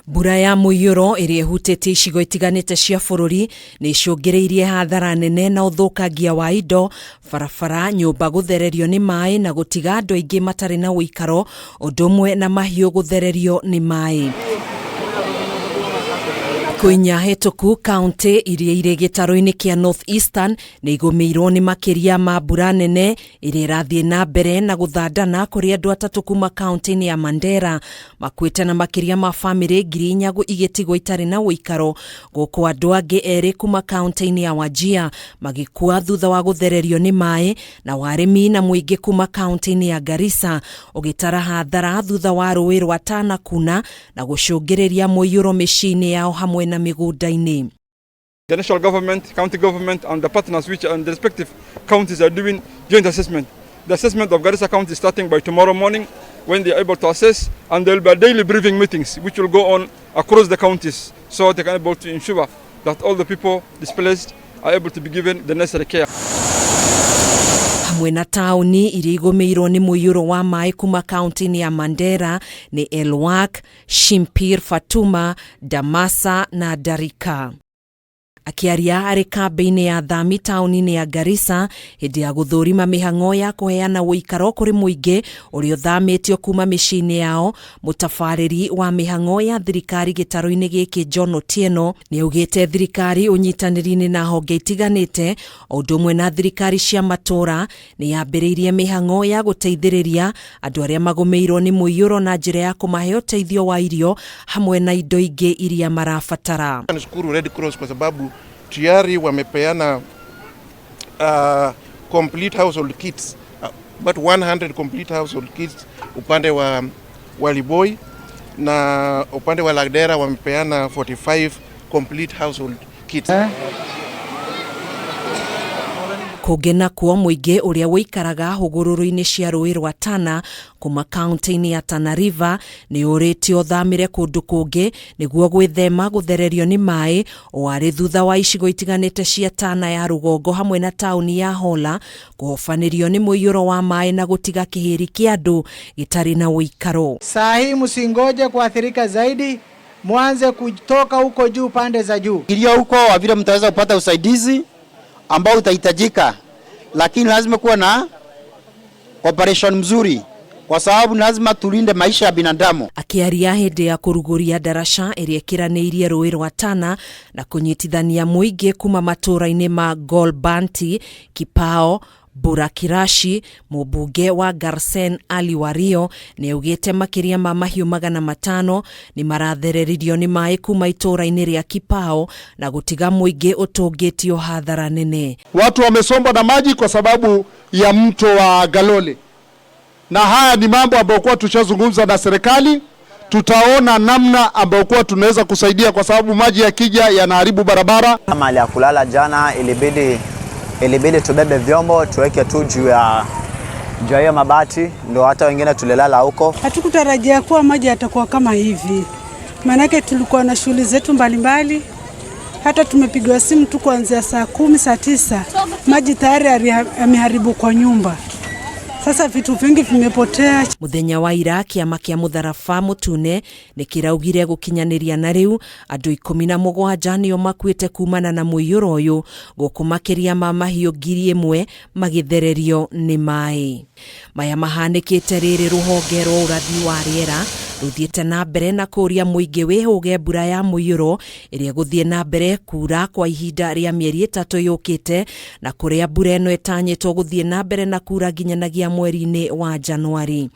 Mbura ya MUIYURO iria ihutĩtie icigo itiganĩte cia bũrũri nĩ icũngĩrĩirie hathara nene na ũthũkangia wa indo, barabara, nyũmba gũthererio nĩ maĩ na gũtiga andũ aingĩ matarĩ na ũikaro, ũndũ ũmwe na mahiũ gũthererio nĩ maĩ. Kiumia hĩtũku kaunti iria irĩ gĩtarũ-inĩ kĩa North Eastern nĩ igũmĩirwo nĩ makĩria ma mbura nene iria irathiĩ na mbere na gũthandana kũrĩ andũ atatũ kuma kaunti-inĩ ya Mandera, makuĩte na makĩria ma bamĩrĩ 4,000 igĩtigwo itarĩ na ũikaro, gũkũ andũ angĩ erĩ kuma kaunti-inĩ ya Wajir magĩkua thutha wa gũthererio nĩ maĩ, na arĩmi na mũingĩ kuma kaunti-inĩ ya Garissa ũgĩtara hathara thutha wa rũĩ rwa Tana kuna na gũcũngĩrĩria MUIYURO mĩciĩ-inĩ yao hamwe na mĩgũnda-inĩ. The national government, county government and the partners which and the respective counties are doing joint assessment. The assessment of Garissa County is starting by tomorrow morning when they are able to assess, and there will be daily briefing meetings which will go on across the counties so they can be able to ensure that all the people displaced are able to be given the necessary care. Hamwe na tauni iria igũmĩirwo nĩ mũiyũro wa maĩ kuma kaunti-inĩ ya Mandera nĩ Elwak, Shimpir, Fatuma, Damasa na Darika. Akiaria arĩ kambĩ-inĩ ya thami tauni-inĩ ya Garissa hĩndĩ ya gũthũrima mĩhang'o ya kũheana ũikaro kũrĩ mũingĩ ũrĩa ũthamĩtio kuma mĩciĩ-inĩ yao, mũtabarĩri wa mĩhang'o ya thirikari gĩtarũ-inĩ gĩkĩ John Otieno nĩ augĩte thirikari ũnyitanĩri-inĩ na honge itiganĩte o ũndũ ũmwe na thirikari cia matũũra nĩ yambĩrĩirie mĩhang'o ya gũteithĩrĩria andũ arĩa magũmĩirwo nĩ MUIYURO na njĩra ya kũmahe ũteithio wa irio hamwe na indo ingĩ iria marabatara. Nashukuru Red Cross kwa sababu tayari wamepeana complete household kits, but 100 complete household kits upande wa Waliboi, na upande wa Lagdera wamepeana 45 complete household kits. Kũngena kwa mũingĩ ũrĩa wĩikaraga hũgũrũrũ-inĩ cia rũĩ rwa Tana kuma kaunti-inĩ ya Tana River nĩ ũrĩtio thamĩre kũndũ kũngĩ nĩguo gwĩthema gũthererio nĩ maĩ, warĩ thutha wa icigo itiganĩte cia Tana ya rũgongo hamwe na tauni ya Hola kũhobanĩrio nĩ mũiyũro wa maĩ na gũtiga kĩhĩri kĩa andũ gĩtarĩ na ũikaro. Saa hii msingoje kuathirika zaidi, mwanze kutoka huko juu, pande za juu. Ikiwa huko vile mtaweza kupata usaidizi ambao utahitajika, lakini lazima kuwa na operation mzuri kwa sababu lazima tulinde maisha ya binadamu. Akiaria hĩndĩ ya kũrugũria daraca ĩrĩa ĩkĩranĩirie rũĩ rwa Tana na kũnyitithania mũingĩ kuma matũũra-inĩ ma Golbanti, Kipao, Burakirashi, mũmbunge wa Garsen Ali Wario nĩ augĩte makĩria ma mahiũ 500 nĩ marathereririo nĩ maĩ kuma itũũra-inĩ rĩa Kipao na gũtiga mũingĩ ũtũngĩtio hathara nene. Watu wamesombwa na maji kwa sababu ya mto wa Galole, na haya ni mambo ambayo kwa tushazungumza na serikali. Tutaona namna ambayo kwa tunaweza kusaidia kwa sababu maji yakija yanaharibu barabara. Mahali ya kulala jana ilibidi tubebe vyombo tuweke tu juu ya hiyo mabati, ndio hata wengine tulilala huko. Hatukutarajia kuwa maji yatakuwa kama hivi, maanake tulikuwa na shughuli zetu mbalimbali, hata tumepigwa simu tu kuanzia saa 10 saa 9 maji tayari yameharibu kwa nyumba. Sasa vitu vingi vimepotea. Muthenya wa ira KIAMA kĩa MUTHARABA MUTUNE nĩ kĩraugire gũkinyanĩria na rĩu andũ 17 nĩo makuĩte kumana na mũiyũro ũyũ, gũkũ makĩria ma mahiũ 1,000 magĩthererio nĩ maĩ. Maya mahanĩkĩte rĩrĩ rũhonge rwa ũrathi wa rĩera rũthiĩte na mbere na kũria mũingĩ wĩhũge mbura ya MUIYURO ĩrĩa gũthiĩ na mbere kura kwa ihinda rĩa mĩeri 3 yũkĩte, na kũrĩa mbura ĩno ĩtanyĩtwo gũthiĩ na mbere na kura nginyanagia mweri-inĩ wa Januari.